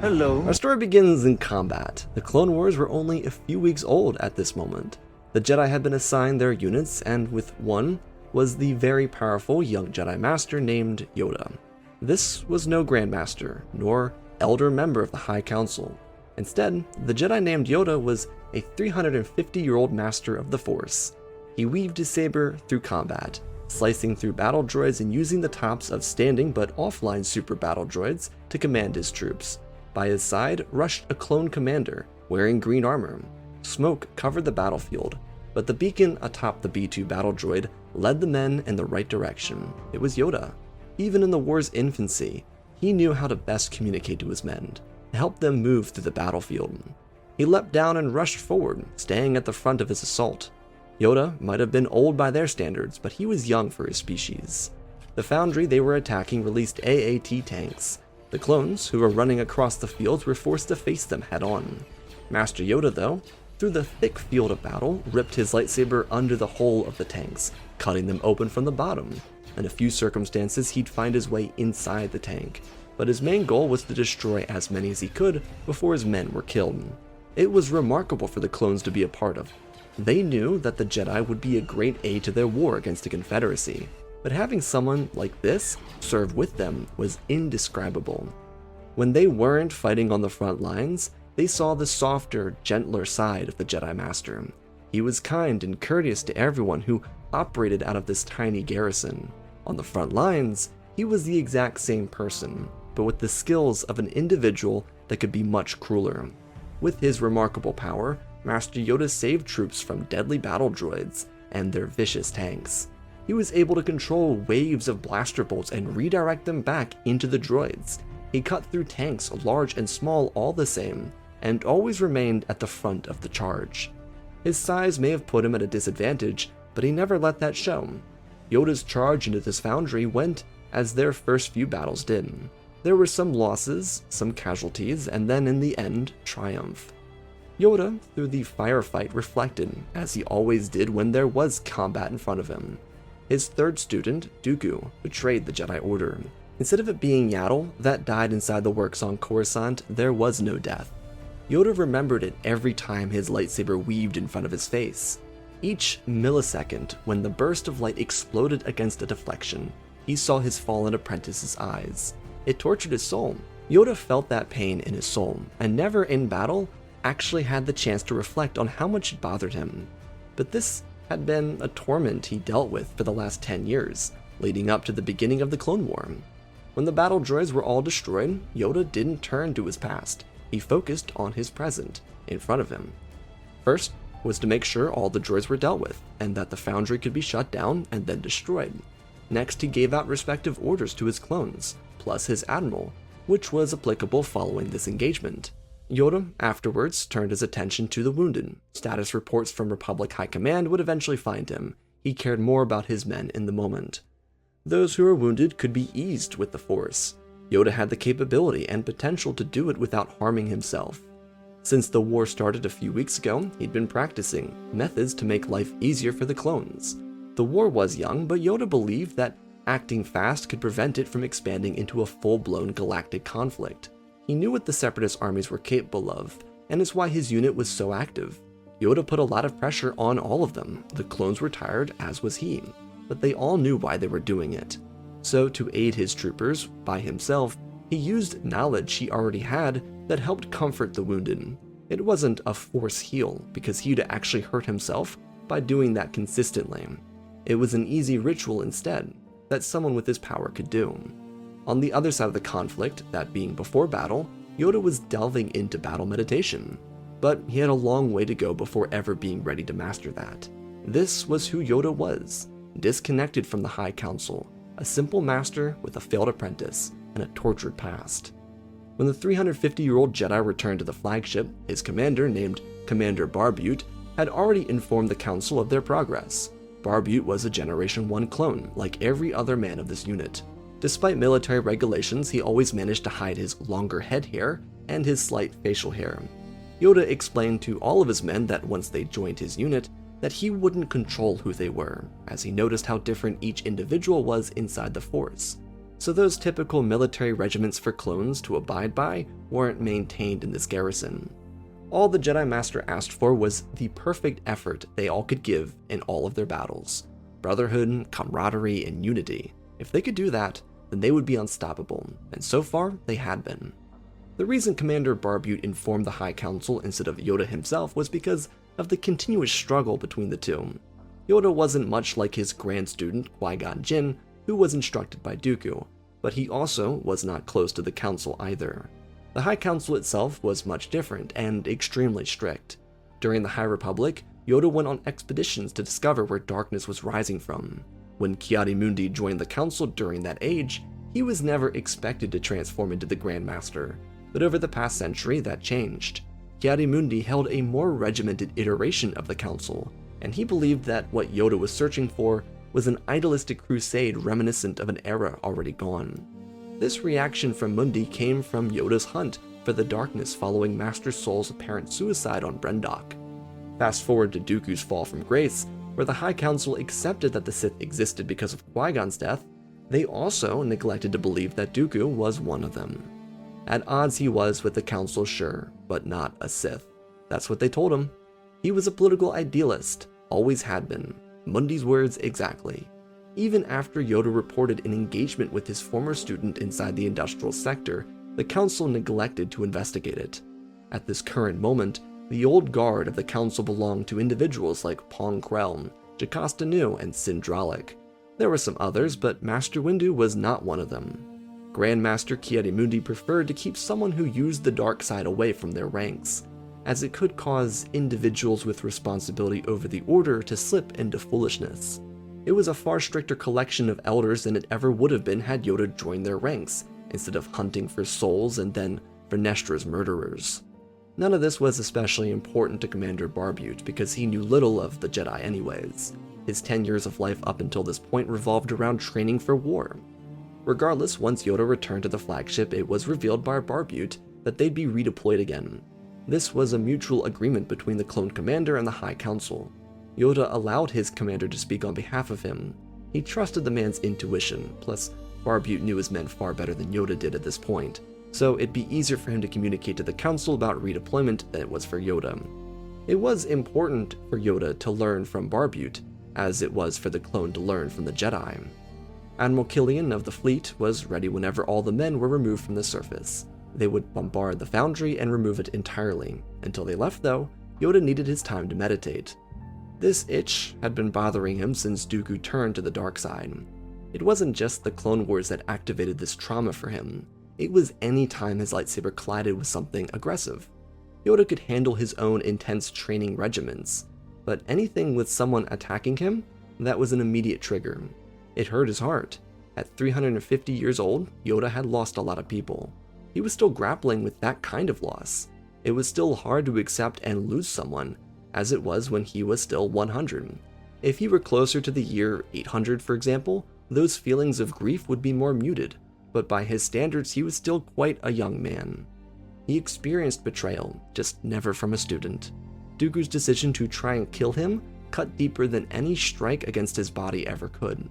Hello. Our story begins in combat. The Clone Wars were only a few weeks old at this moment. The Jedi had been assigned their units, and with one was the very powerful young Jedi Master named Yoda. This was no Grand Master, nor elder member of the High Council. Instead, the Jedi named Yoda was a 350-year-old master of the Force. He weaved his saber through combat, slicing through battle droids and using the tops of standing but offline super battle droids to command his troops. By his side rushed a clone commander wearing green armor. Smoke covered the battlefield, but the beacon atop the B-2 battle droid led the men in the right direction. It was Yoda. Even in the war's infancy, he knew how to best communicate to his men, to help them move through the battlefield. He leapt down and rushed forward, staying at the front of his assault. Yoda might have been old by their standards, but he was young for his species. The foundry they were attacking released AAT tanks. The clones, who were running across the fields, were forced to face them head-on. Master Yoda, though, through the thick field of battle, ripped his lightsaber under the hull of the tanks, cutting them open from the bottom. In a few circumstances, he'd find his way inside the tank, but his main goal was to destroy as many as he could before his men were killed. It was remarkable for the clones to be a part of. They knew that the Jedi would be a great aid to their war against the Confederacy, but having someone like this serve with them was indescribable. When they weren't fighting on the front lines, they saw the softer, gentler side of the Jedi Master. He was kind and courteous to everyone who operated out of this tiny garrison. On the front lines, he was the exact same person, but with the skills of an individual that could be much crueler. With his remarkable power, Master Yoda saved troops from deadly battle droids and their vicious tanks. He was able to control waves of blaster bolts and redirect them back into the droids. He cut through tanks, large and small all the same, and always remained at the front of the charge. His size may have put him at a disadvantage, but he never let that show. Yoda's charge into this foundry went as their first few battles did. There were some losses, some casualties, and then in the end, triumph. Yoda, through the firefight, reflected, as he always did when there was combat in front of him. His third student, Dooku, betrayed the Jedi Order. Instead of it being Yaddle that died inside the works on Coruscant, there was no death. Yoda remembered it every time his lightsaber weaved in front of his face. Each millisecond, when the burst of light exploded against a deflection, he saw his fallen apprentice's eyes. It tortured his soul. Yoda felt that pain in his soul, and never in battle actually had the chance to reflect on how much it bothered him. But this had been a torment he dealt with for the last 10 years, leading up to the beginning of the Clone War. When the battle droids were all destroyed, Yoda didn't turn to his past. He focused on his present, in front of him. First was to make sure all the droids were dealt with, and that the foundry could be shut down and then destroyed. Next, he gave out respective orders to his clones, plus his admiral, which was applicable following this engagement. Yoda afterwards turned his attention to the wounded. Status reports from Republic High Command would eventually find him. He cared more about his men in the moment. Those who were wounded could be eased with the Force. Yoda had the capability and potential to do it without harming himself. Since the war started a few weeks ago, he'd been practicing methods to make life easier for the clones. The war was young, but Yoda believed that acting fast could prevent it from expanding into a full-blown galactic conflict. He knew what the Separatist armies were capable of, and it's why his unit was so active. Yoda put a lot of pressure on all of them. The clones were tired, as was he, but they all knew why they were doing it. So to aid his troopers, by himself, he used knowledge he already had that helped comfort the wounded. It wasn't a force heal, because he'd actually hurt himself by doing that consistently. It was an easy ritual instead, that someone with his power could do. On the other side of the conflict, that being before battle, Yoda was delving into battle meditation. But he had a long way to go before ever being ready to master that. This was who Yoda was, disconnected from the High Council, a simple master with a failed apprentice and a tortured past. When the 350-year-old Jedi returned to the flagship, his commander, named Commander Barbute, had already informed the Council of their progress. Barbute was a Generation 1 clone, like every other man of this unit. Despite military regulations, he always managed to hide his longer head hair and his slight facial hair. Yoda explained to all of his men that once they joined his unit, that he wouldn't control who they were, as he noticed how different each individual was inside the Force. so those typical military regiments for clones to abide by weren't maintained in this garrison. All the Jedi Master asked for was the perfect effort they all could give in all of their battles. Brotherhood, camaraderie, and unity. If they could do that, then they would be unstoppable, and so far, they had been. The reason Commander Barbutte informed the High Council instead of Yoda himself was because of the continuous struggle between the two. Yoda wasn't much like his grand student, Qui-Gon Jinn, who was instructed by Dooku, but he also was not close to the Council either. The High Council itself was much different and extremely strict. During the High Republic, Yoda went on expeditions to discover where darkness was rising from. When Ki-Adi-Mundi joined the Council during that age, he was never expected to transform into the Grand Master, but over the past century that changed. Ki-Adi-Mundi held a more regimented iteration of the Council, and he believed that what Yoda was searching for was an idealistic crusade reminiscent of an era already gone. This reaction from Mundi came from Yoda's hunt for the darkness following Master Soul's apparent suicide on Brendok. Fast forward to Dooku's fall from grace, where the High Council accepted that the Sith existed because of Qui-Gon's death. They also neglected to believe that Dooku was one of them. At odds he was with the Council, sure, but not a Sith. That's what they told him. He was a political idealist, always had been. Mundi's words exactly. Even after Yoda reported an engagement with his former student inside the industrial sector, the Council neglected to investigate it. At this current moment, the old guard of the Council belonged to individuals like Pong Krell, Jocasta Nu, and Sindralic. There were some others, but Master Windu was not one of them. Grand Master Ki-Adi-Mundi preferred to keep someone who used the dark side away from their ranks, as it could cause individuals with responsibility over the Order to slip into foolishness. It was a far stricter collection of elders than it ever would have been had Yoda joined their ranks, instead of hunting for souls and then for Nestra's murderers. None of this was especially important to Commander Barbutte because he knew little of the Jedi anyways. His 10 years of life up until this point revolved around training for war. Regardless, once Yoda returned to the flagship, it was revealed by Barbutte that they'd be redeployed again. This was a mutual agreement between the clone commander and the High Council. Yoda allowed his commander to speak on behalf of him. He trusted the man's intuition, plus Barbutte knew his men far better than Yoda did at this point, so it'd be easier for him to communicate to the Council about redeployment than it was for Yoda. It was important for Yoda to learn from Barbutte, as it was for the clone to learn from the Jedi. Admiral Killian of the fleet was ready whenever all the men were removed from the surface. They would bombard the foundry and remove it entirely. Until they left though, Yoda needed his time to meditate. This itch had been bothering him since Dooku turned to the dark side. It wasn't just the Clone Wars that activated this trauma for him. It was any time his lightsaber collided with something aggressive. Yoda could handle his own intense training regimens, but anything with someone attacking him, that was an immediate trigger. It hurt his heart. At 350 years old, Yoda had lost a lot of people. He was still grappling with that kind of loss. It was still hard to accept and lose someone, as it was when he was still 100. If he were closer to the year 800, for example, those feelings of grief would be more muted, but by his standards he was still quite a young man. He experienced betrayal, just never from a student. Dooku's decision to try and kill him cut deeper than any strike against his body ever could.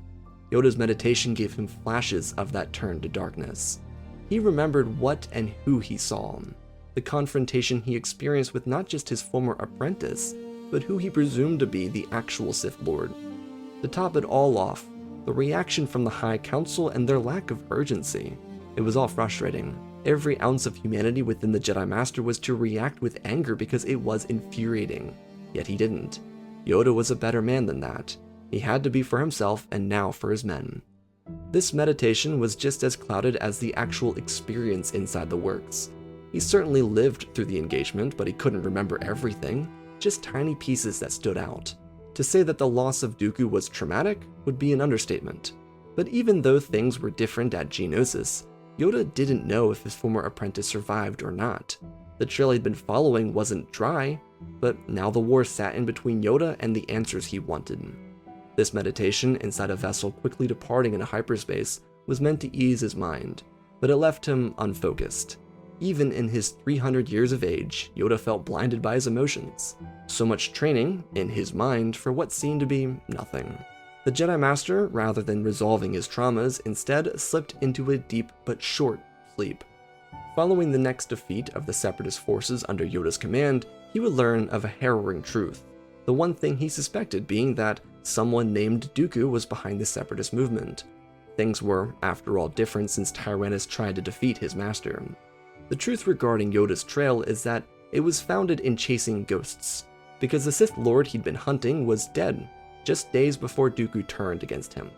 Yoda's meditation gave him flashes of that turn to darkness. He remembered what and who he saw, the confrontation he experienced with not just his former apprentice, but who he presumed to be the actual Sith Lord. To top it all off, the reaction from the High Council and their lack of urgency. It was all frustrating. Every ounce of humanity within the Jedi Master was to react with anger because it was infuriating. Yet he didn't. Yoda was a better man than that. He had to be for himself and now for his men. This meditation was just as clouded as the actual experience inside the works. He certainly lived through the engagement, but he couldn't remember everything, just tiny pieces that stood out. To say that the loss of Dooku was traumatic would be an understatement. But even though things were different at Geonosis, Yoda didn't know if his former apprentice survived or not. The trail he'd been following wasn't dry, but now the war sat in between Yoda and the answers he wanted. This meditation inside a vessel quickly departing into hyperspace was meant to ease his mind, but it left him unfocused. Even in his 300 years of age, Yoda felt blinded by his emotions. So much training, in his mind, for what seemed to be nothing. The Jedi Master, rather than resolving his traumas, instead slipped into a deep but short sleep. Following the next defeat of the Separatist forces under Yoda's command, he would learn of a harrowing truth, the one thing he suspected being that someone named Dooku was behind the Separatist movement. Things were, after all, different since Tyrannus tried to defeat his master. The truth regarding Yoda's trail is that it was founded in chasing ghosts, because the Sith Lord he'd been hunting was dead, just days before Dooku turned against him.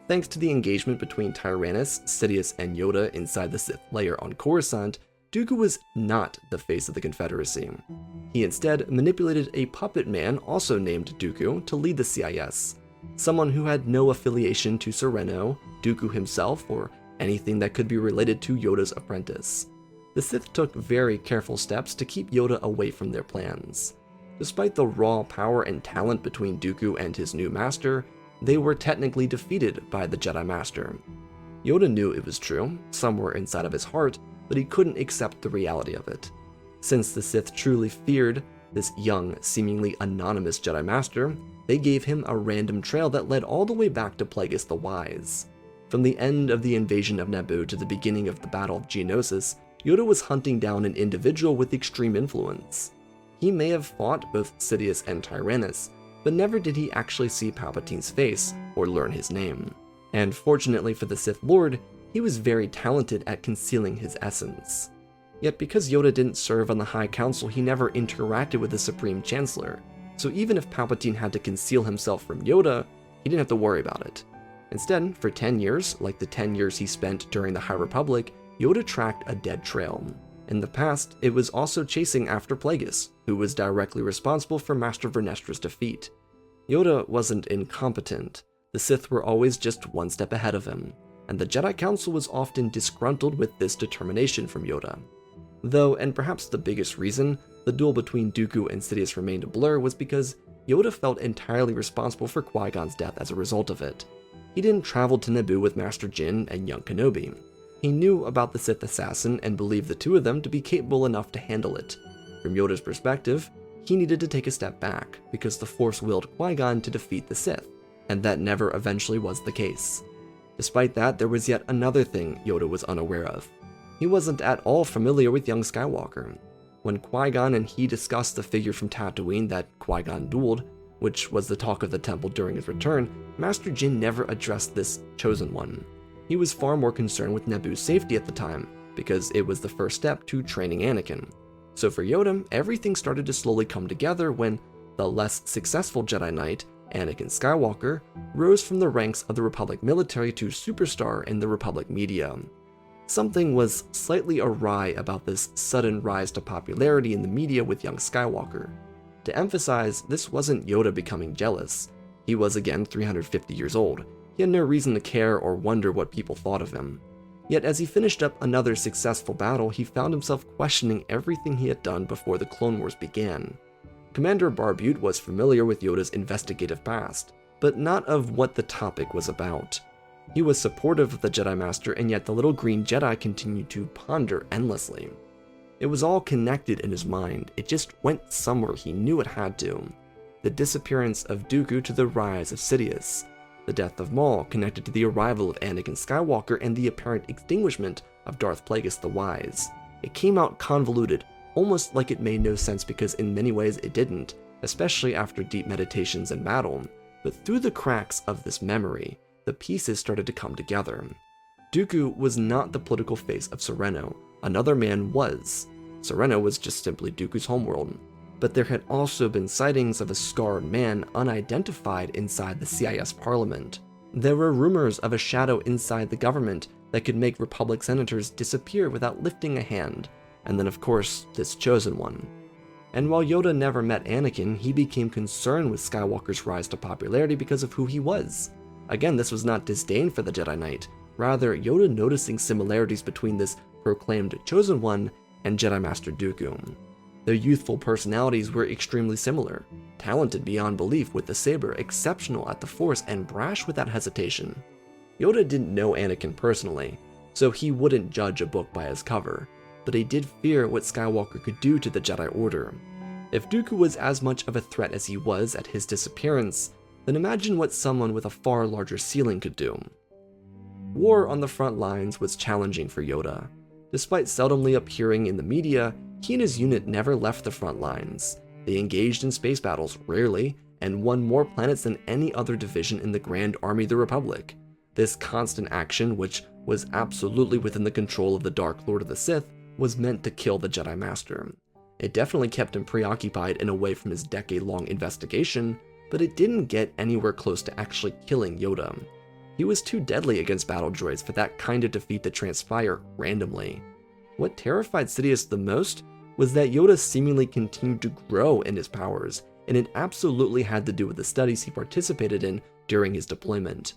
Thanks to the engagement between Tyrannus, Sidious, and Yoda inside the Sith lair on Coruscant, Dooku was not the face of the Confederacy. He instead manipulated a puppet man also named Dooku to lead the CIS, someone who had no affiliation to Sereno, Dooku himself, or anything that could be related to Yoda's apprentice. The Sith took very careful steps to keep Yoda away from their plans. Despite the raw power and talent between Dooku and his new master, they were technically defeated by the Jedi Master. Yoda knew it was true, somewhere inside of his heart, but he couldn't accept the reality of it. Since the Sith truly feared this young, seemingly anonymous Jedi Master, they gave him a random trail that led all the way back to Plagueis the Wise. From the end of the invasion of Naboo to the beginning of the Battle of Geonosis, Yoda was hunting down an individual with extreme influence. He may have fought both Sidious and Tyrannus, but never did he actually see Palpatine's face or learn his name. And fortunately for the Sith Lord, he was very talented at concealing his essence. Yet because Yoda didn't serve on the High Council, he never interacted with the Supreme Chancellor, so even if Palpatine had to conceal himself from Yoda, he didn't have to worry about it. Instead, for 10 years, like the 10 years he spent during the High Republic, Yoda tracked a dead trail. In the past, it was also chasing after Plagueis, who was directly responsible for Master Vernestra's defeat. Yoda wasn't incompetent. The Sith were always just one step ahead of him, and the Jedi Council was often disgruntled with this determination from Yoda. Though, and perhaps the biggest reason, the duel between Dooku and Sidious remained a blur was because Yoda felt entirely responsible for Qui-Gon's death as a result of it. He didn't travel to Naboo with Master Jin and young Kenobi. He knew about the Sith assassin and believed the two of them to be capable enough to handle it. From Yoda's perspective, he needed to take a step back, because the Force willed Qui-Gon to defeat the Sith, and that never eventually was the case. Despite that, there was yet another thing Yoda was unaware of. He wasn't at all familiar with young Skywalker. When Qui-Gon and he discussed the figure from Tatooine that Qui-Gon dueled, which was the talk of the temple during his return, Master Jin never addressed this chosen one. He was far more concerned with Naboo's safety at the time, because it was the first step to training Anakin. So for Yoda, everything started to slowly come together when the less successful Jedi Knight, Anakin Skywalker, rose from the ranks of the Republic military to superstar in the Republic media. Something was slightly awry about this sudden rise to popularity in the media with young Skywalker. To emphasize, this wasn't Yoda becoming jealous. He was again 350 years old. He had no reason to care or wonder what people thought of him. Yet as he finished up another successful battle, he found himself questioning everything he had done before the Clone Wars began. Commander Barbute was familiar with Yoda's investigative past, but not of what the topic was about. He was supportive of the Jedi Master, and yet the little green Jedi continued to ponder endlessly. It was all connected in his mind. It just went somewhere he knew it had to. The disappearance of Dooku to the rise of Sidious. The death of Maul connected to the arrival of Anakin Skywalker and the apparent extinguishment of Darth Plagueis the Wise. It came out convoluted, almost like it made no sense because in many ways it didn't, especially after deep meditations and battle. But through the cracks of this memory, the pieces started to come together. Dooku was not the political face of Sereno. Another man was. Sereno was just simply Dooku's homeworld. But there had also been sightings of a scarred man unidentified inside the CIS parliament. There were rumors of a shadow inside the government that could make Republic senators disappear without lifting a hand, and then of course, this chosen one. And while Yoda never met Anakin, he became concerned with Skywalker's rise to popularity because of who he was. Again, this was not disdain for the Jedi Knight, rather Yoda noticing similarities between this proclaimed chosen one and Jedi Master Dooku. Their youthful personalities were extremely similar, talented beyond belief with the saber, exceptional at the Force, and brash without hesitation. Yoda didn't know Anakin personally, so he wouldn't judge a book by its cover, but he did fear what Skywalker could do to the Jedi Order. If Dooku was as much of a threat as he was at his disappearance, then imagine what someone with a far larger ceiling could do. War on the front lines was challenging for Yoda. Despite seldomly appearing in the media, he and his unit never left the front lines. They engaged in space battles rarely, and won more planets than any other division in the Grand Army of the Republic. This constant action, which was absolutely within the control of the Dark Lord of the Sith, was meant to kill the Jedi Master. It definitely kept him preoccupied and away from his decade-long investigation, but it didn't get anywhere close to actually killing Yoda. He was too deadly against battle droids for that kind of defeat to transpire randomly. What terrified Sidious the most was that Yoda seemingly continued to grow in his powers, and it absolutely had to do with the studies he participated in during his deployment.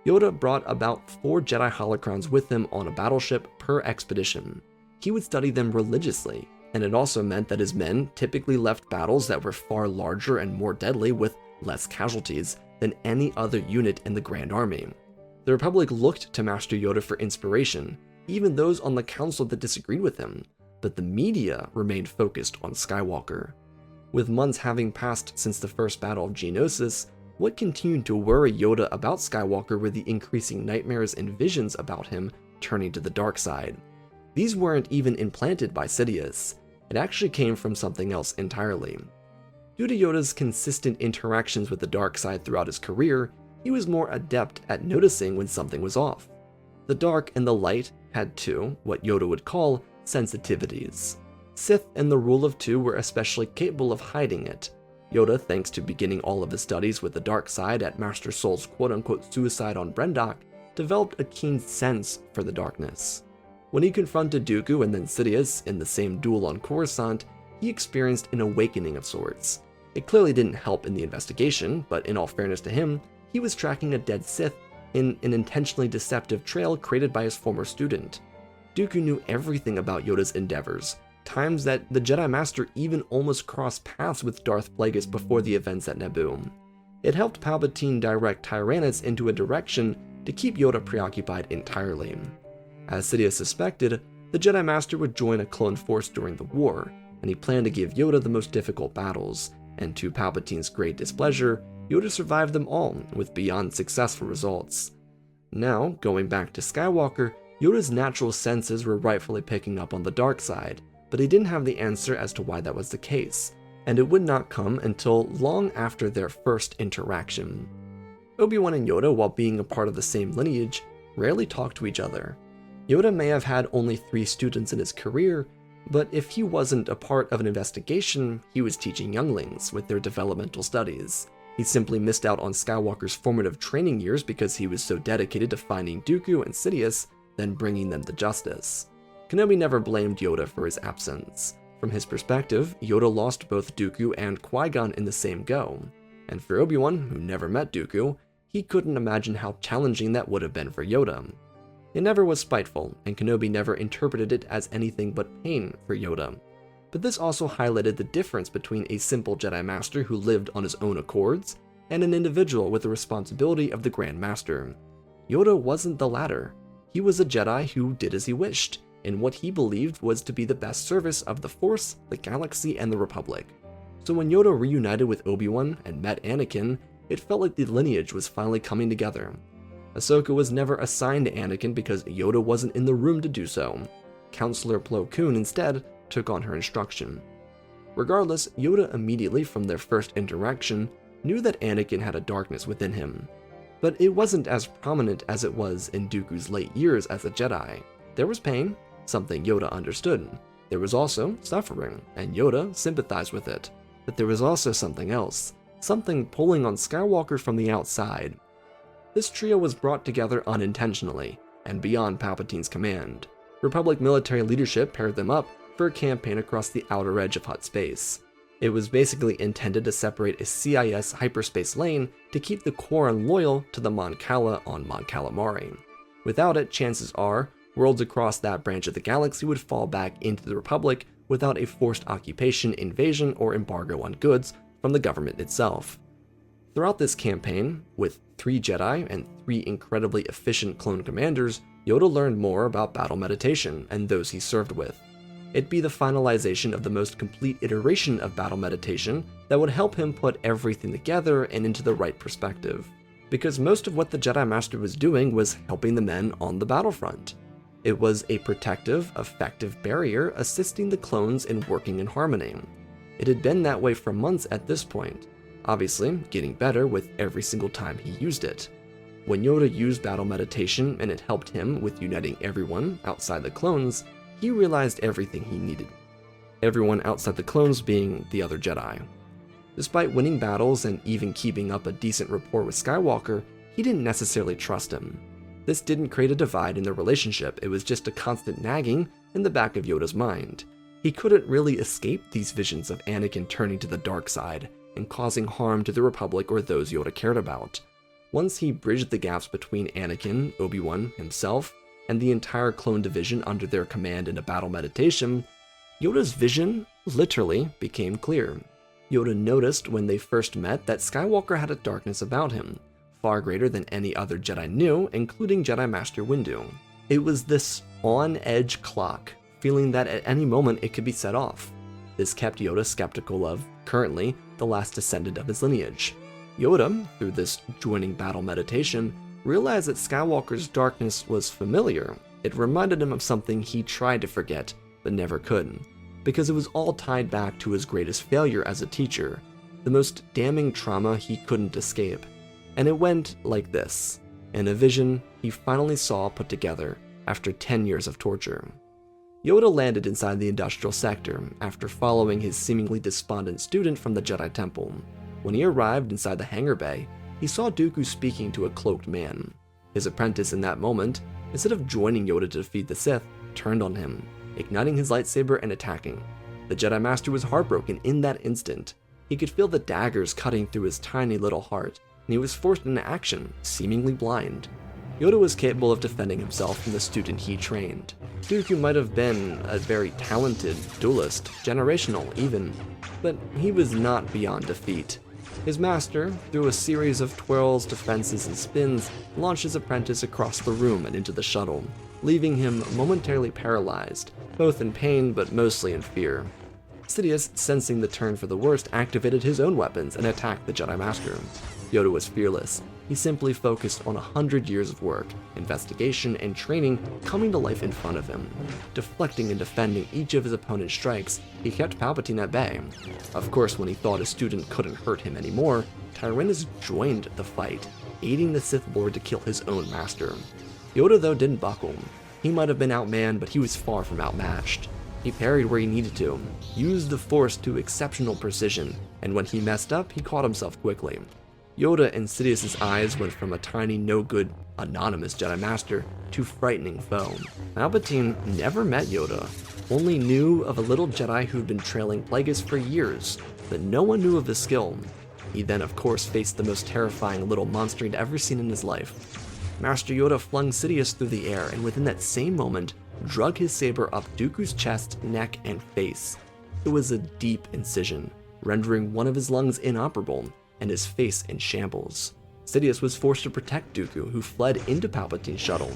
Yoda brought about 4 Jedi holocrons with him on a battleship per expedition. He would study them religiously, and it also meant that his men typically left battles that were far larger and more deadly with less casualties than any other unit in the Grand Army. The Republic looked to Master Yoda for inspiration, even those on the Council that disagreed with him, but the media remained focused on Skywalker. With months having passed since the first battle of Geonosis, what continued to worry Yoda about Skywalker were the increasing nightmares and visions about him turning to the dark side. These weren't even implanted by Sidious. It actually came from something else entirely. Due to Yoda's consistent interactions with the dark side throughout his career, he was more adept at noticing when something was off. The dark and the light had two, what Yoda would call, sensitivities. Sith and the Rule of Two were especially capable of hiding it. Yoda, thanks to beginning all of his studies with the dark side at Master Sol's quote-unquote suicide on Brendok, developed a keen sense for the darkness. When he confronted Dooku and then Sidious in the same duel on Coruscant, he experienced an awakening of sorts. It clearly didn't help in the investigation, but in all fairness to him, he was tracking a dead Sith in an intentionally deceptive trail created by his former student. Dooku knew everything about Yoda's endeavors, times that the Jedi Master even almost crossed paths with Darth Plagueis before the events at Naboo. It helped Palpatine direct Tyrannus into a direction to keep Yoda preoccupied entirely. As Sidious suspected, the Jedi Master would join a clone force during the war, and he planned to give Yoda the most difficult battles, and to Palpatine's great displeasure, Yoda survived them all with beyond successful results. Now, going back to Skywalker, Yoda's natural senses were rightfully picking up on the dark side, but he didn't have the answer as to why that was the case, and it would not come until long after their first interaction. Obi-Wan and Yoda, while being a part of the same lineage, rarely talked to each other. Yoda may have had only 3 students in his career, but if he wasn't a part of an investigation, he was teaching younglings with their developmental studies. He simply missed out on Skywalker's formative training years because he was so dedicated to finding Dooku and Sidious, then bringing them to justice. Kenobi never blamed Yoda for his absence. From his perspective, Yoda lost both Dooku and Qui-Gon in the same go. And for Obi-Wan, who never met Dooku, he couldn't imagine how challenging that would have been for Yoda. It never was spiteful, and Kenobi never interpreted it as anything but pain for Yoda. But this also highlighted the difference between a simple Jedi Master who lived on his own accords, and an individual with the responsibility of the Grand Master. Yoda wasn't the latter. He was a Jedi who did as he wished, in what he believed was to be the best service of the Force, the galaxy, and the Republic. So when Yoda reunited with Obi-Wan and met Anakin, it felt like the lineage was finally coming together. Ahsoka was never assigned to Anakin because Yoda wasn't in the room to do so. Counselor Plo Koon instead took on her instruction. Regardless, Yoda immediately from their first interaction knew that Anakin had a darkness within him. But it wasn't as prominent as it was in Dooku's late years as a Jedi. There was pain, something Yoda understood. There was also suffering, and Yoda sympathized with it. But there was also something else, something pulling on Skywalker from the outside. This trio was brought together unintentionally, and beyond Palpatine's command. Republic military leadership paired them up for a campaign across the outer edge of Hutt space. It was basically intended to separate a CIS hyperspace lane to keep the Quarren loyal to the Mon Cala on Mon Calamari. Without it, chances are, worlds across that branch of the galaxy would fall back into the Republic without a forced occupation, invasion, or embargo on goods from the government itself. Throughout this campaign, with 3 Jedi and 3 incredibly efficient clone commanders, Yoda learned more about battle meditation and those he served with. It'd be the finalization of the most complete iteration of battle meditation that would help him put everything together and into the right perspective. Because most of what the Jedi Master was doing was helping the men on the battlefront. It was a protective, effective barrier assisting the clones in working in harmony. It had been that way for months at this point, obviously getting better with every single time he used it. When Yoda used battle meditation and it helped him with uniting everyone outside the clones, he realized everything he needed. Everyone outside the clones being the other Jedi. Despite winning battles and even keeping up a decent rapport with Skywalker, he didn't necessarily trust him. This didn't create a divide in their relationship, it was just a constant nagging in the back of Yoda's mind. He couldn't really escape these visions of Anakin turning to the dark side and causing harm to the Republic or those Yoda cared about. Once he bridged the gaps between Anakin, Obi-Wan himself, and the entire clone division under their command in a battle meditation, Yoda's vision literally became clear. Yoda noticed when they first met that Skywalker had a darkness about him, far greater than any other Jedi knew, including Jedi Master Windu. It was this on-edge clock, feeling that at any moment it could be set off. This kept Yoda skeptical of, currently, the last descendant of his lineage. Yoda, through this joining battle meditation, realized that Skywalker's darkness was familiar. It reminded him of something he tried to forget, but never could, because it was all tied back to his greatest failure as a teacher, the most damning trauma he couldn't escape. And it went like this, in a vision he finally saw put together after 10 years of torture. Yoda landed inside the industrial sector after following his seemingly despondent student from the Jedi Temple. When he arrived inside the hangar bay, he saw Dooku speaking to a cloaked man. His apprentice in that moment, instead of joining Yoda to defeat the Sith, turned on him, igniting his lightsaber and attacking. The Jedi Master was heartbroken in that instant. He could feel the daggers cutting through his tiny little heart, and he was forced into action, seemingly blind. Yoda was capable of defending himself from the student he trained. Dooku might have been a very talented duelist, generational even, but he was not beyond defeat. His master, through a series of twirls, defenses, and spins, launched his apprentice across the room and into the shuttle, leaving him momentarily paralyzed, both in pain but mostly in fear. Sidious, sensing the turn for the worst, activated his own weapons and attacked the Jedi Master. Yoda was fearless. He simply focused on 100 years of work, investigation, and training coming to life in front of him. Deflecting and defending each of his opponent's strikes, he kept Palpatine at bay. Of course, when he thought his student couldn't hurt him anymore, Tyrannus joined the fight, aiding the Sith Lord to kill his own master. Yoda, though, didn't buckle. He might have been outmanned, but he was far from outmatched. He parried where he needed to, used the Force to exceptional precision, and when he messed up, he caught himself quickly. Yoda and Sidious's eyes went from a tiny, no-good, anonymous Jedi Master to frightening foe. Palpatine never met Yoda, only knew of a little Jedi who'd been trailing Plagueis for years, but no one knew of his skill. He then, of course, faced the most terrifying little monster he'd ever seen in his life. Master Yoda flung Sidious through the air, and within that same moment, drug his saber up Dooku's chest, neck, and face. It was a deep incision, rendering one of his lungs inoperable, and his face in shambles. Sidious was forced to protect Dooku, who fled into Palpatine's shuttle.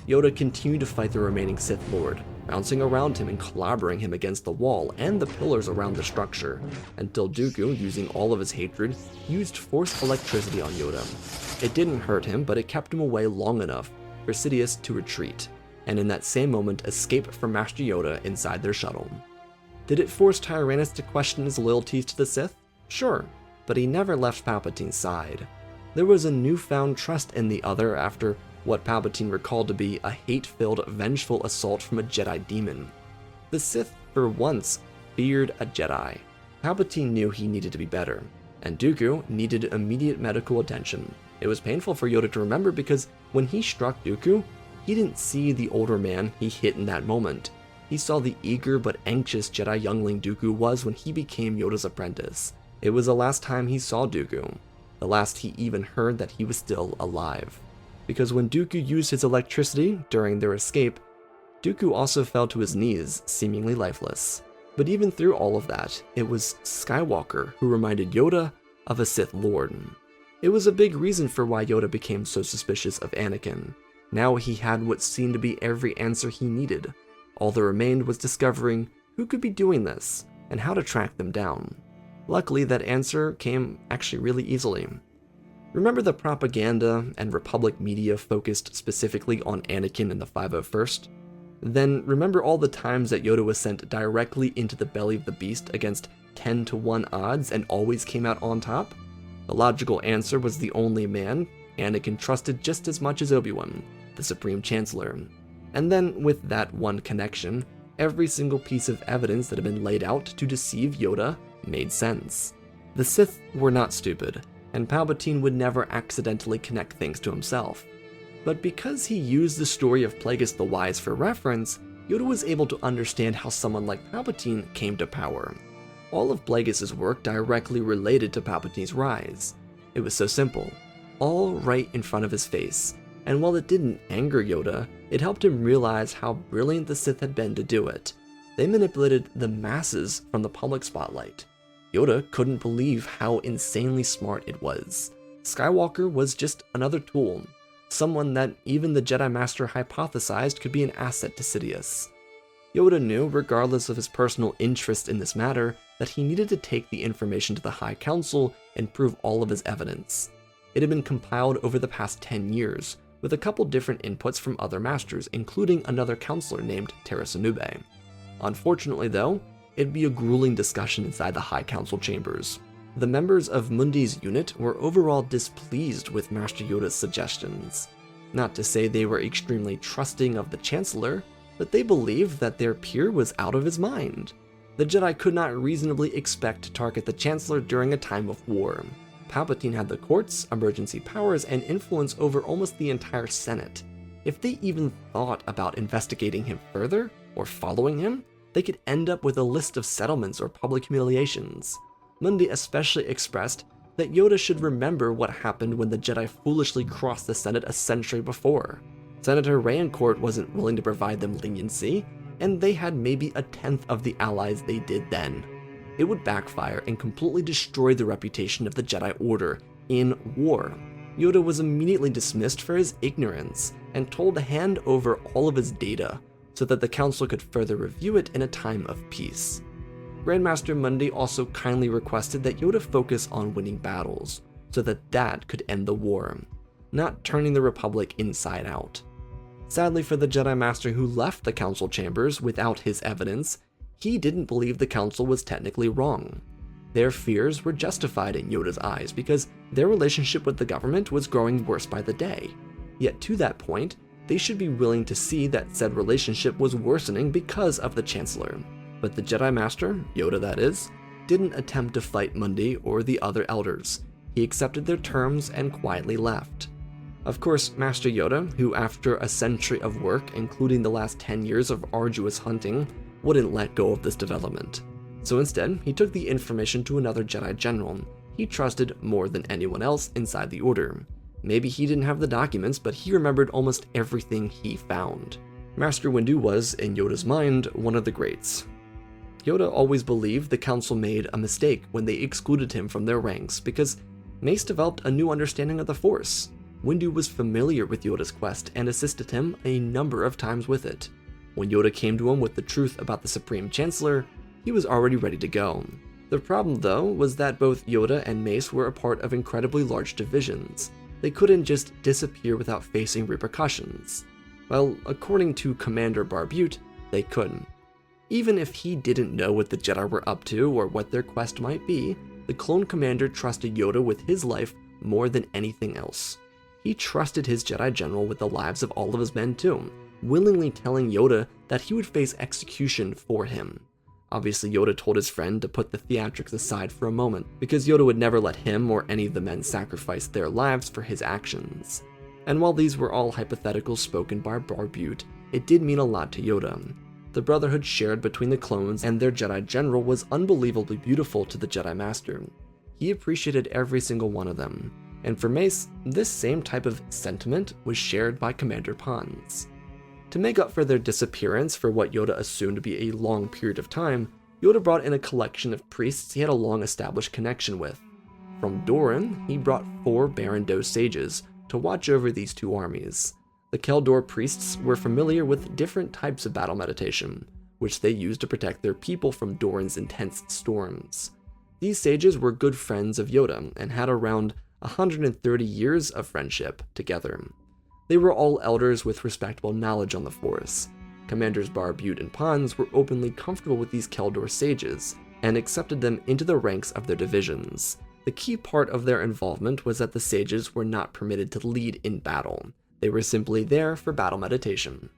Yoda continued to fight the remaining Sith Lord, bouncing around him and clobbering him against the wall and the pillars around the structure, until Dooku, using all of his hatred, used Force electricity on Yoda. It didn't hurt him, but it kept him away long enough for Sidious to retreat, and in that same moment escape from Master Yoda inside their shuttle. Did it force Tyrannus to question his loyalties to the Sith? Sure, but he never left Palpatine's side. There was a newfound trust in the other after what Palpatine recalled to be a hate-filled, vengeful assault from a Jedi demon. The Sith, for once, feared a Jedi. Palpatine knew he needed to be better, and Dooku needed immediate medical attention. It was painful for Yoda to remember because when he struck Dooku, he didn't see the older man he hit in that moment. He saw the eager but anxious Jedi youngling Dooku was when he became Yoda's apprentice. It was the last time he saw Dooku, the last he even heard that he was still alive. Because when Dooku used his electricity during their escape, Dooku also fell to his knees, seemingly lifeless. But even through all of that, it was Skywalker who reminded Yoda of a Sith Lord. It was a big reason for why Yoda became so suspicious of Anakin. Now he had what seemed to be every answer he needed. All that remained was discovering who could be doing this and how to track them down. Luckily, that answer came actually really easily. Remember the propaganda and Republic media focused specifically on Anakin and the 501st? Then remember all the times that Yoda was sent directly into the belly of the beast against 10-to-1 odds and always came out on top? The logical answer was the only man Anakin trusted just as much as Obi-Wan, the Supreme Chancellor. And then, with that one connection, every single piece of evidence that had been laid out to deceive Yoda made sense. The Sith were not stupid, and Palpatine would never accidentally connect things to himself. But because he used the story of Plagueis the Wise for reference, Yoda was able to understand how someone like Palpatine came to power. All of Plagueis' work directly related to Palpatine's rise. It was so simple, all right in front of his face, and while it didn't anger Yoda, it helped him realize how brilliant the Sith had been to do it. They manipulated the masses from the public spotlight. Yoda couldn't believe how insanely smart it was. Skywalker was just another tool, someone that even the Jedi Master hypothesized could be an asset to Sidious. Yoda knew, regardless of his personal interest in this matter, that he needed to take the information to the High Council and prove all of his evidence. It had been compiled over the past 10 years, with a couple different inputs from other masters, including another counselor named Terasanube. Unfortunately though, it'd be a grueling discussion inside the High Council chambers. The members of Mundi's unit were overall displeased with Master Yoda's suggestions. Not to say they were extremely trusting of the Chancellor, but they believed that their peer was out of his mind. The Jedi could not reasonably expect to target the Chancellor during a time of war. Palpatine had the courts, emergency powers, and influence over almost the entire Senate. If they even thought about investigating him further, or following him, they could end up with a list of settlements or public humiliations. Mundi especially expressed that Yoda should remember what happened when the Jedi foolishly crossed the Senate a century before. Senator Rayancourt wasn't willing to provide them leniency, and they had maybe a tenth of the allies they did then. It would backfire and completely destroy the reputation of the Jedi Order in war. Yoda was immediately dismissed for his ignorance and told to hand over all of his data so that the Council could further review it in a time of peace. Grandmaster Mundi also kindly requested that Yoda focus on winning battles, so that could end the war, not turning the Republic inside out. Sadly for the Jedi Master who left the Council chambers without his evidence, he didn't believe the Council was technically wrong. Their fears were justified in Yoda's eyes because their relationship with the government was growing worse by the day. Yet to that point, they should be willing to see that said relationship was worsening because of the Chancellor. But the Jedi Master, Yoda that is, didn't attempt to fight Mundi or the other elders. He accepted their terms and quietly left. Of course, Master Yoda, who after a century of work, including the last 10 years of arduous hunting, wouldn't let go of this development. So instead, he took the information to another Jedi General he trusted more than anyone else inside the Order. Maybe he didn't have the documents, but he remembered almost everything he found. Master Windu was, in Yoda's mind, one of the greats. Yoda always believed the Council made a mistake when they excluded him from their ranks because Mace developed a new understanding of the Force. Windu was familiar with Yoda's quest and assisted him a number of times with it. When Yoda came to him with the truth about the Supreme Chancellor, he was already ready to go. The problem, though, was that both Yoda and Mace were a part of incredibly large divisions. They couldn't just disappear without facing repercussions. Well, according to Commander Barbute, they couldn't. Even if he didn't know what the Jedi were up to or what their quest might be, the clone commander trusted Yoda with his life more than anything else. He trusted his Jedi General with the lives of all of his men too, willingly telling Yoda that he would face execution for him. Obviously, Yoda told his friend to put the theatrics aside for a moment, because Yoda would never let him or any of the men sacrifice their lives for his actions. And while these were all hypotheticals spoken by Barbute, it did mean a lot to Yoda. The brotherhood shared between the clones and their Jedi General was unbelievably beautiful to the Jedi Master. He appreciated every single one of them. And for Mace, this same type of sentiment was shared by Commander Pons. To make up for their disappearance for what Yoda assumed to be a long period of time, Yoda brought in a collection of priests he had a long-established connection with. From Doran, he brought 4 Baron Doe sages to watch over these 2 armies. The Keldor priests were familiar with different types of battle meditation, which they used to protect their people from Doran's intense storms. These sages were good friends of Yoda and had around 130 years of friendship together. They were all elders with respectable knowledge on the Force. Commanders Barbute and Pons were openly comfortable with these Keldor sages and accepted them into the ranks of their divisions. The key part of their involvement was that the sages were not permitted to lead in battle. They were simply there for battle meditation.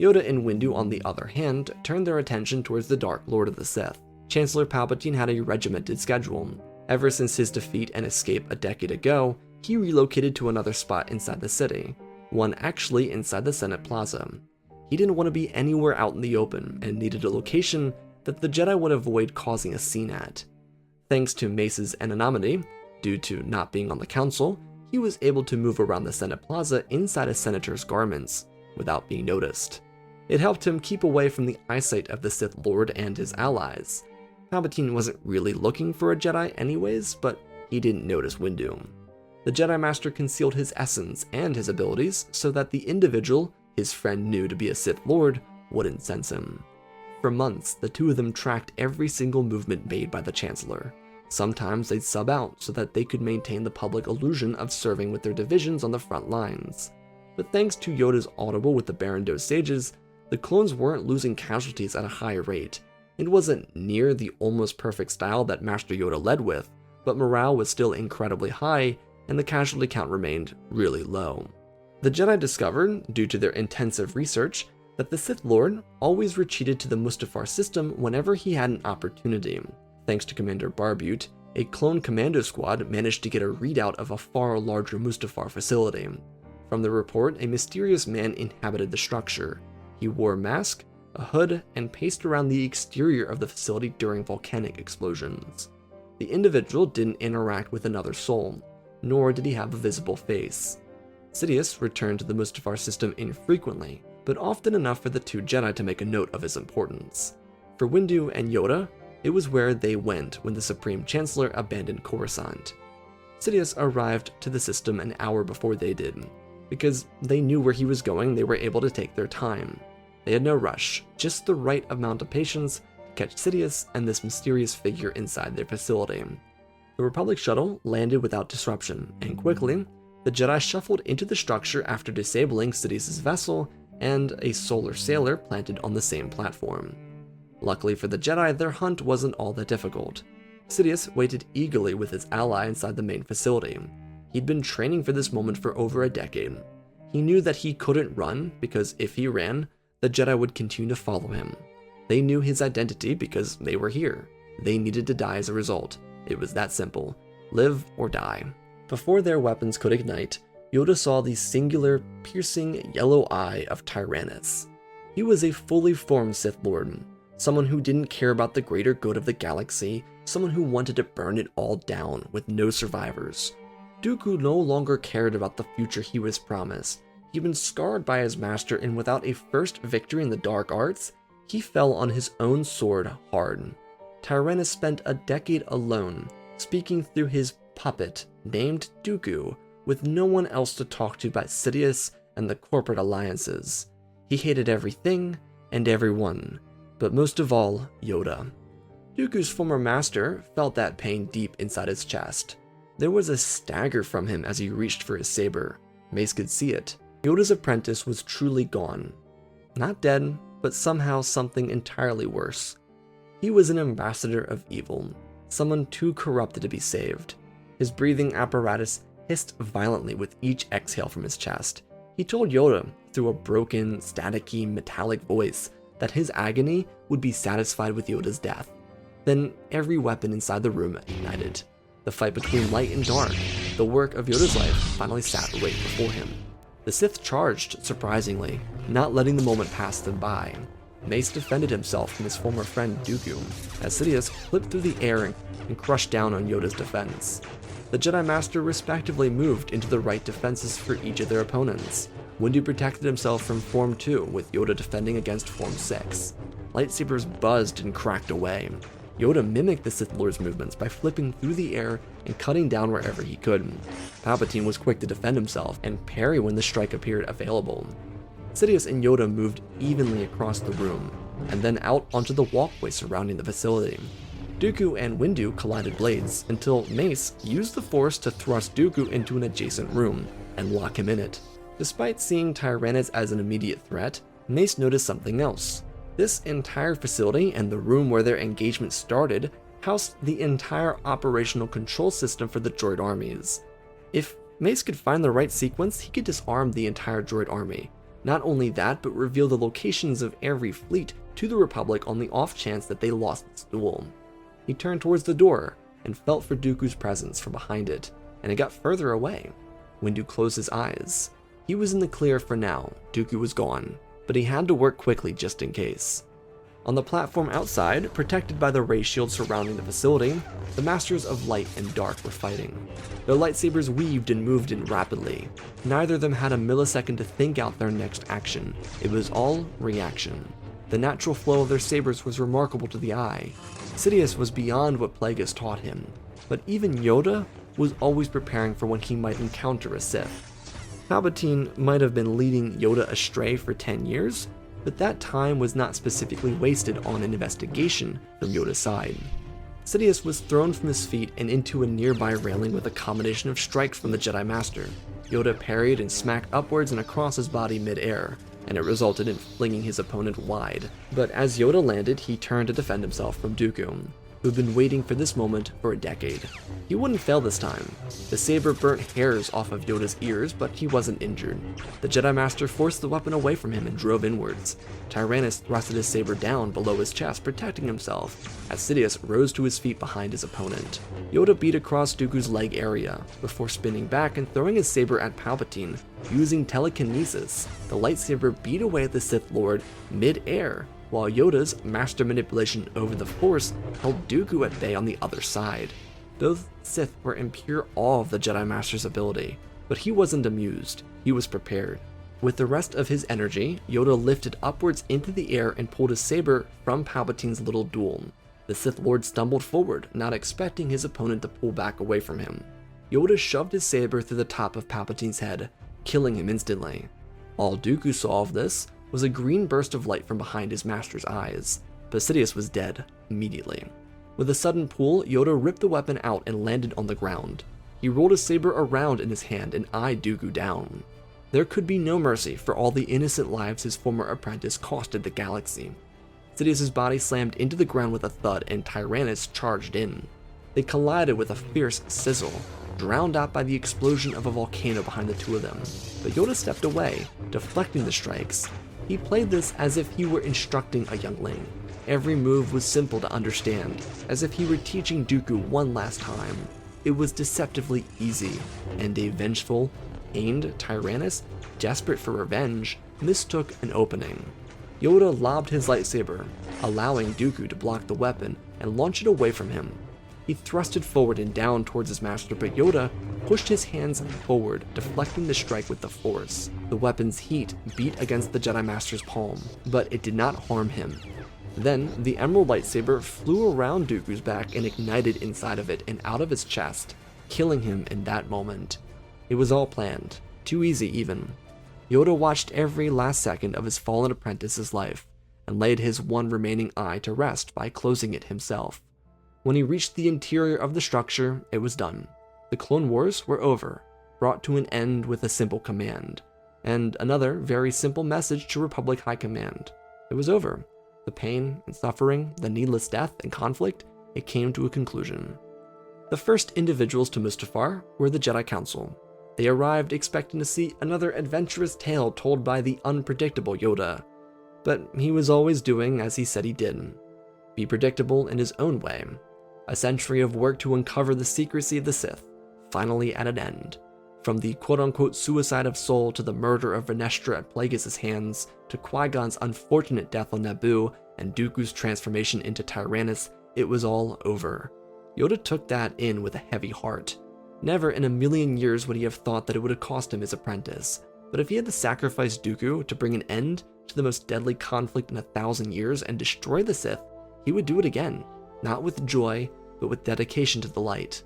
Yoda and Windu, on the other hand, turned their attention towards the Dark Lord of the Sith. Chancellor Palpatine had a regimented schedule. Ever since his defeat and escape a decade ago, he relocated to another spot inside the city, one actually inside the Senate Plaza. He didn't want to be anywhere out in the open and needed a location that the Jedi would avoid causing a scene at. Thanks to Mace's anonymity, due to not being on the council, he was able to move around the Senate Plaza inside a senator's garments without being noticed. It helped him keep away from the eyesight of the Sith Lord and his allies. Palpatine wasn't really looking for a Jedi anyways, but he didn't notice Windu. The Jedi Master concealed his essence and his abilities so that the individual his friend knew to be a Sith Lord wouldn't sense him. For months, the two of them tracked every single movement made by the Chancellor. Sometimes they'd sub out so that they could maintain the public illusion of serving with their divisions on the front lines. But thanks to Yoda's audible with the Barrandose sages, the clones weren't losing casualties at a high rate. It wasn't near the almost perfect style that Master Yoda led with, but morale was still incredibly high, and the casualty count remained really low. The Jedi discovered, due to their intensive research, that the Sith Lord always retreated to the Mustafar system whenever he had an opportunity. Thanks to Commander Barbute, a clone commando squad managed to get a readout of a far larger Mustafar facility. From the report, a mysterious man inhabited the structure. He wore a mask, a hood, and paced around the exterior of the facility during volcanic explosions. The individual didn't interact with another soul, nor did he have a visible face. Sidious returned to the Mustafar system infrequently, but often enough for the two Jedi to make a note of his importance. For Windu and Yoda, it was where they went when the Supreme Chancellor abandoned Coruscant. Sidious arrived to the system an hour before they did. Because they knew where he was going, they were able to take their time. They had no rush, just the right amount of patience to catch Sidious and this mysterious figure inside their facility. The Republic shuttle landed without disruption, and quickly, the Jedi shuffled into the structure after disabling Sidious's vessel and a solar sailor planted on the same platform. Luckily for the Jedi, their hunt wasn't all that difficult. Sidious waited eagerly with his ally inside the main facility. He'd been training for this moment for over a decade. He knew that he couldn't run because if he ran, the Jedi would continue to follow him. They knew his identity because they were here. They needed to die as a result. It was that simple. Live or die. Before their weapons could ignite, Yoda saw the singular, piercing yellow eye of Tyrannus. He was a fully formed Sith Lord, someone who didn't care about the greater good of the galaxy, someone who wanted to burn it all down with no survivors. Dooku no longer cared about the future he was promised. He'd been scarred by his master, and without a first victory in the dark arts, he fell on his own sword hard. Tyrannus spent a decade alone, speaking through his puppet named Dooku, with no one else to talk to but Sidious and the corporate alliances. He hated everything and everyone, but most of all, Yoda. Dooku's former master felt that pain deep inside his chest. There was a stagger from him as he reached for his saber. Mace could see it. Yoda's apprentice was truly gone. Not dead, but somehow something entirely worse. He was an ambassador of evil, someone too corrupted to be saved. His breathing apparatus hissed violently with each exhale from his chest. He told Yoda, through a broken, staticky, metallic voice, that his agony would be satisfied with Yoda's death. Then every weapon inside the room ignited. The fight between light and dark, the work of Yoda's life, finally sat right before him. The Sith charged, surprisingly, not letting the moment pass them by. Mace defended himself from his former friend Dooku, as Sidious flipped through the air and crushed down on Yoda's defense. The Jedi Master respectively moved into the right defenses for each of their opponents. Windu protected himself from Form 2, with Yoda defending against Form 6. Lightsabers buzzed and cracked away. Yoda mimicked the Sith Lord's movements by flipping through the air and cutting down wherever he could. Palpatine was quick to defend himself and parry when the strike appeared available. Sidious and Yoda moved evenly across the room, and then out onto the walkway surrounding the facility. Dooku and Windu collided blades until Mace used the Force to thrust Dooku into an adjacent room and lock him in it. Despite seeing Tyrannus as an immediate threat, Mace noticed something else. This entire facility and the room where their engagement started housed the entire operational control system for the droid armies. If Mace could find the right sequence, he could disarm the entire droid army. Not only that, but reveal the locations of every fleet to the Republic on the off chance that they lost this duel. He turned towards the door and felt for Dooku's presence from behind it, and it got further away. Windu closed his eyes. He was in the clear for now. Dooku was gone, but he had to work quickly just in case. On the platform outside, protected by the ray shield surrounding the facility, the Masters of Light and Dark were fighting. Their lightsabers weaved and moved in rapidly. Neither of them had a millisecond to think out their next action. It was all reaction. The natural flow of their sabers was remarkable to the eye. Sidious was beyond what Plagueis taught him, but even Yoda was always preparing for when he might encounter a Sith. Palpatine might have been leading Yoda astray for 10 years, but that time was not specifically wasted on an investigation from Yoda's side. Sidious was thrown from his feet and into a nearby railing with a combination of strikes from the Jedi Master. Yoda parried and smacked upwards and across his body mid-air, and it resulted in flinging his opponent wide. But as Yoda landed, he turned to defend himself from Dooku, who had been waiting for this moment for a decade. He wouldn't fail this time. The saber burnt hairs off of Yoda's ears, but he wasn't injured. The Jedi Master forced the weapon away from him and drove inwards. Tyrannus thrusted his saber down below his chest, protecting himself, as Sidious rose to his feet behind his opponent. Yoda beat across Dooku's leg area, before spinning back and throwing his saber at Palpatine. Using telekinesis, the lightsaber beat away at the Sith Lord mid-air, while Yoda's master manipulation over the Force held Dooku at bay on the other side. Both Sith were in pure awe of the Jedi Master's ability, but he wasn't amused. He was prepared. With the rest of his energy, Yoda lifted upwards into the air and pulled his saber from Palpatine's little duel. The Sith Lord stumbled forward, not expecting his opponent to pull back away from him. Yoda shoved his saber through the top of Palpatine's head, killing him instantly. All Dooku saw of this was a green burst of light from behind his master's eyes, but Sidious was dead immediately. With a sudden pull, Yoda ripped the weapon out and landed on the ground. He rolled his saber around in his hand and eyed Dooku down. There could be no mercy for all the innocent lives his former apprentice costed the galaxy. Sidious's body slammed into the ground with a thud and Tyrannus charged in. They collided with a fierce sizzle, drowned out by the explosion of a volcano behind the two of them. But Yoda stepped away, deflecting the strikes. He played this as if he were instructing a youngling. Every move was simple to understand, as if he were teaching Dooku one last time. It was deceptively easy, and a vengeful, pained Tyrannus, desperate for revenge, mistook an opening. Yoda lobbed his lightsaber, allowing Dooku to block the weapon and launch it away from him. He thrusted forward and down towards his master, but Yoda pushed his hands forward, deflecting the strike with the Force. The weapon's heat beat against the Jedi Master's palm, but it did not harm him. Then, the emerald lightsaber flew around Dooku's back and ignited inside of it and out of his chest, killing him in that moment. It was all planned, too easy even. Yoda watched every last second of his fallen apprentice's life, and laid his one remaining eye to rest by closing it himself. When he reached the interior of the structure, it was done. The Clone Wars were over, brought to an end with a simple command, and another very simple message to Republic High Command. It was over. The pain and suffering, the needless death and conflict, it came to a conclusion. The first individuals to Mustafar were the Jedi Council. They arrived expecting to see another adventurous tale told by the unpredictable Yoda, but he was always doing as he said he did. Be predictable in his own way. A century of work to uncover the secrecy of the Sith, finally at an end. From the quote-unquote suicide of Sol to the murder of Venestra at Plagueis' hands, to Qui-Gon's unfortunate death on Naboo, and Dooku's transformation into Tyrannus, it was all over. Yoda took that in with a heavy heart. Never in a million years would he have thought that it would have cost him his apprentice, but if he had to sacrifice Dooku to bring an end to the most deadly conflict in 1,000 years and destroy the Sith, he would do it again. not with joy, but with dedication to the light.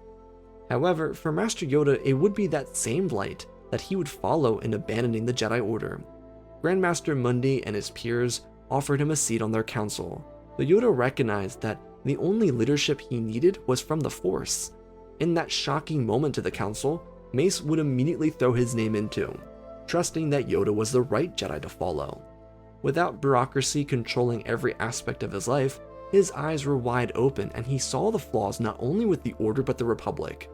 However, for Master Yoda, it would be that same light that he would follow in abandoning the Jedi Order. Grandmaster Mundi and his peers offered him a seat on their council, but Yoda recognized that the only leadership he needed was from the Force. In that shocking moment to the council, Mace would immediately throw his name in too, trusting that Yoda was the right Jedi to follow. Without bureaucracy controlling every aspect of his life, his eyes were wide open and he saw the flaws not only with the Order but the Republic.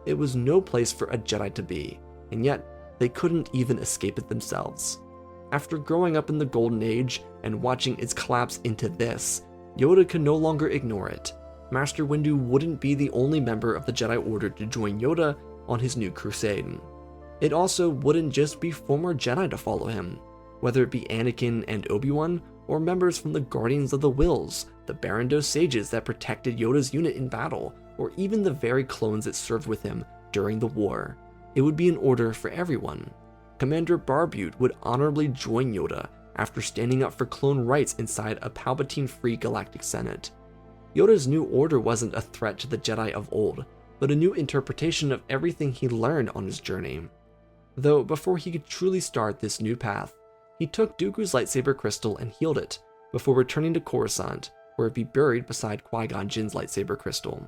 It was no place for a Jedi to be, and yet they couldn't even escape it themselves. After growing up in the Golden Age and watching its collapse into this, Yoda could no longer ignore it. Master Windu wouldn't be the only member of the Jedi Order to join Yoda on his new crusade. It also wouldn't just be former Jedi to follow him, whether it be Anakin and Obi-Wan, or members from the Guardians of the Whills, the Barrando sages that protected Yoda's unit in battle, or even the very clones that served with him during the war. It would be an order for everyone. Commander Barbute would honorably join Yoda after standing up for clone rights inside a Palpatine-free galactic senate. Yoda's new order wasn't a threat to the Jedi of old, but a new interpretation of everything he learned on his journey. Though before he could truly start this new path, he took Dooku's lightsaber crystal and healed it, before returning to Coruscant, where it'd be buried beside Qui-Gon Jinn's lightsaber crystal.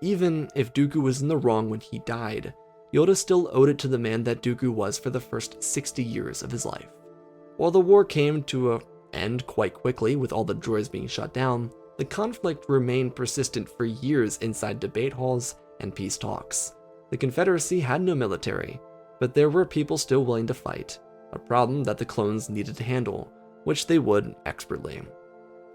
Even if Dooku was in the wrong when he died, Yoda still owed it to the man that Dooku was for the first 60 years of his life. While the war came to an end quite quickly with all the droids being shut down, the conflict remained persistent for years inside debate halls and peace talks. The Confederacy had no military, but there were people still willing to fight, a problem that the clones needed to handle, which they would expertly.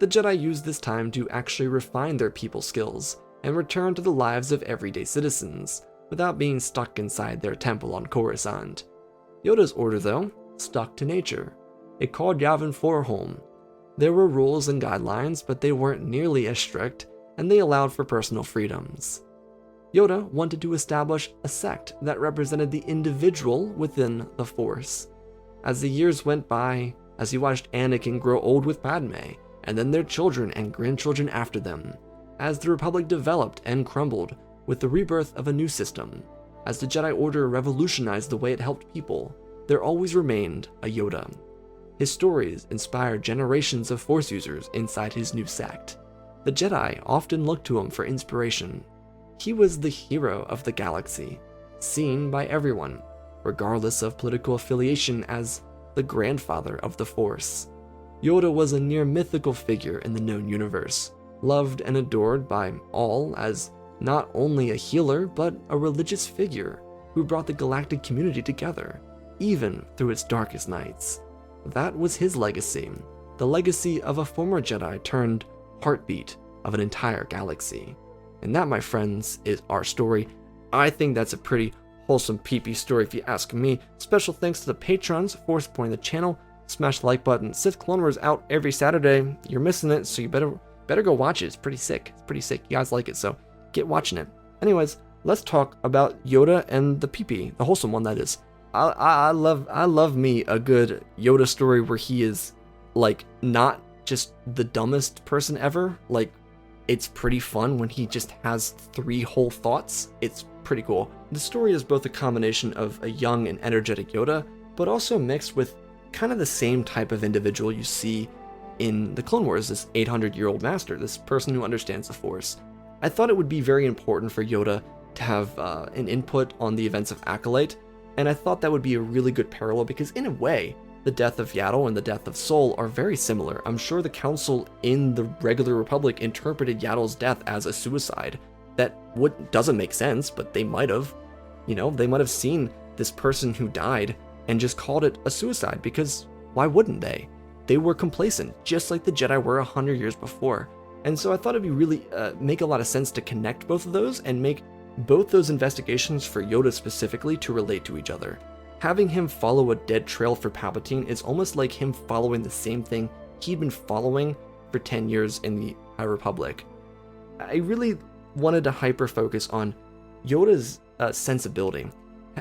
The Jedi used this time to actually refine their people skills and return to the lives of everyday citizens, without being stuck inside their temple on Coruscant. Yoda's order, though, stuck to nature. It called Yavin 4 home. There were rules and guidelines, but they weren't nearly as strict, and they allowed for personal freedoms. Yoda wanted to establish a sect that represented the individual within the Force. As the years went by, as he watched Anakin grow old with Padme, and then their children and grandchildren after them, as the Republic developed and crumbled with the rebirth of a new system, as the Jedi Order revolutionized the way it helped people, there always remained a Yoda. His stories inspired generations of Force users inside his new sect. The Jedi often looked to him for inspiration. He was the hero of the galaxy, seen by everyone, regardless of political affiliation, as the grandfather of the Force. Yoda was a near mythical figure in the known universe, loved and adored by all as not only a healer, but a religious figure who brought the galactic community together, even through its darkest nights. That was his legacy, the legacy of a former Jedi turned heartbeat of an entire galaxy. And that, my friends, is our story. I think that's a pretty wholesome PP story if you ask me. Special thanks to the patrons for supporting the channel. Smash the like button. Sith Clone Wars out every Saturday. You're missing it, so you better go watch it. It's pretty sick. It's pretty sick. You guys like it, so get watching it. Anyways, let's talk about Yoda and the PP, the wholesome one, that is. I love me a good Yoda story where he is like not just the dumbest person ever. Like, it's pretty fun when he just has 3 whole thoughts. It's pretty cool. The story is both a combination of a young and energetic Yoda, but also mixed with kind of the same type of individual you see in the Clone Wars, this 800-year-old master, this person who understands the Force. I thought it would be very important for Yoda to have an input on the events of Acolyte, and I thought that would be a really good parallel because, in a way, the death of Yaddle and the death of Sol are very similar. I'm sure the Council in the regular Republic interpreted Yaddle's death as a suicide. That doesn't make sense, but they might have. You know, they might have seen this person who died and just called it a suicide, because why wouldn't they? They were complacent, just like the Jedi were 100 years before. And so I thought it'd be really make a lot of sense to connect both of those and make both those investigations for Yoda specifically to relate to each other. Having him follow a dead trail for Palpatine is almost like him following the same thing he'd been following for 10 years in the High Republic. I really wanted to hyper-focus on Yoda's sensibility,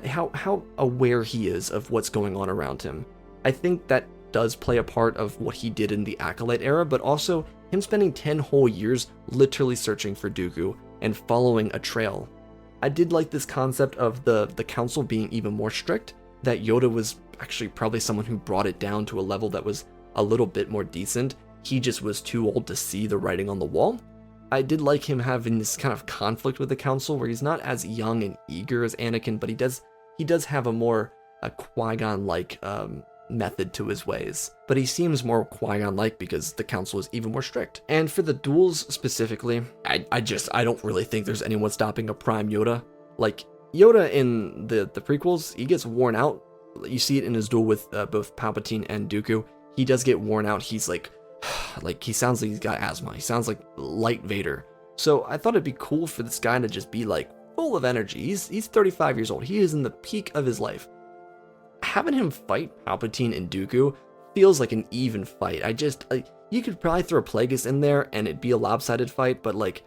how aware he is of what's going on around him. I think that does play a part of what he did in the Acolyte era, but also him spending 10 whole years literally searching for Dooku and following a trail. I did like this concept of the council being even more strict, that Yoda was actually probably someone who brought it down to a level that was a little bit more decent. He just was too old to see the writing on the wall. I did like him having this kind of conflict with the council where he's not as young and eager as Anakin, but he does have a more Qui-Gon-like method to his ways. But he seems more Qui-Gon-like because the council is even more strict. And for the duels specifically, I don't really think there's anyone stopping a prime Yoda. Like, Yoda in the prequels, he gets worn out. You see it in his duel with both Palpatine and Dooku. He does get worn out. He's like he sounds like he's got asthma. He sounds like light Vader. So I thought it'd be cool for this guy to just be like full of energy. He's 35 years old. He is in the peak of his life. Having him fight Palpatine and Dooku feels like an even fight. You could probably throw Plagueis in there and it'd be a lopsided fight, but like,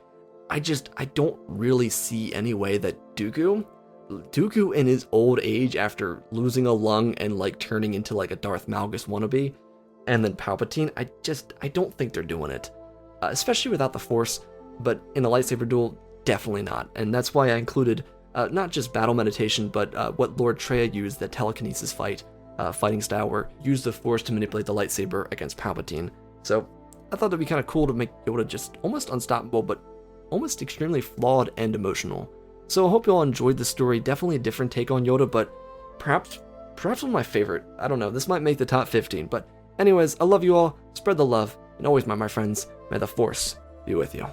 I don't really see any way that Dooku in his old age after losing a lung and like turning into like a Darth Malgus wannabe, and then Palpatine, I don't think they're doing it, especially without the Force. But in a lightsaber duel, definitely not. And that's why I included not just battle meditation, but what Lord Traya used, the telekinesis fighting style, where use the Force to manipulate the lightsaber against Palpatine. So I thought it'd be kind of cool to make Yoda just almost unstoppable, but almost extremely flawed and emotional. So I hope you all enjoyed the story. Definitely a different take on Yoda, but perhaps one of my favorite. I don't know, this might make the top 15, but anyways, I love you all, spread the love, and always, my friends, may the Force be with you.